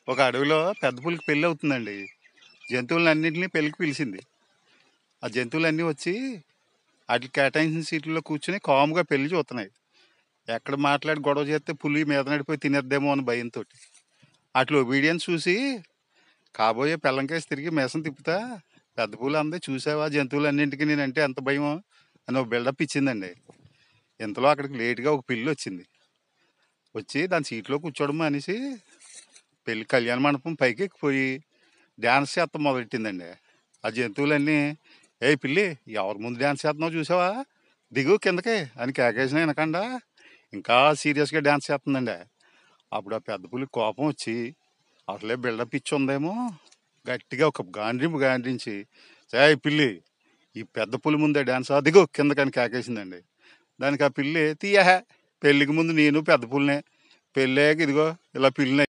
ఒక అడవిలో పెద్ద పులికి పెళ్ళి అవుతుందండి. జంతువులన్నింటినీ పెళ్ళికి పిలిచింది. ఆ జంతువులన్నీ వచ్చి ఆటికి కేటాయించిన సీట్లలో కూర్చుని కామ్గా పెళ్లి చూస్తున్నాయి. ఎక్కడ మాట్లాడి గొడవ చేస్తే పులి మీద నడిపోయి తినేద్దేమో అని భయంతో. అట్లా ఒబీడియన్స్ చూసి కాబోయే పెళ్ళంకేసి తిరిగి మేసం తిప్పుతా పెద్ద పులి అంది, చూసావా జంతువులన్నింటికి నేనంటే ఎంత భయమో అని ఒక బిల్డప్ ఇచ్చిందండి. ఇంతలో అక్కడికి లేటుగా ఒక పిల్లి వచ్చింది. వచ్చి దాని సీట్లో కూర్చోవడం అనేసి పెళ్లి కళ్యాణ మండపం పైకి ఎక్కిపోయి డ్యాన్స్ చేస్తాం మొదలెట్టిందండి. ఆ జంతువులన్నీ, ఏ పిల్లి ఎవరి ముందు డ్యాన్స్ చేస్తున్నావు చూసావా, దిగు కిందకి అని కేకేసిన వినకుండా ఇంకా సీరియస్గా డ్యాన్స్ చేస్తుందండి. అప్పుడు ఆ పెద్ద పులి కోపం వచ్చి అసలే బిల్డప్ ఇచ్చి ఉందేమో గట్టిగా ఒక గాండ్రించి, ఏ పిల్లి ఈ పెద్ద పులి ముందే డ్యాన్స్ దిగు కిందకని కేకేసిందండి. దానికి ఆ పిల్లి, తీయహ పెళ్ళికి ముందు నేను పెద్ద పులినే, పెళ్ళాక ఇదిగో ఇలా పిల్లిని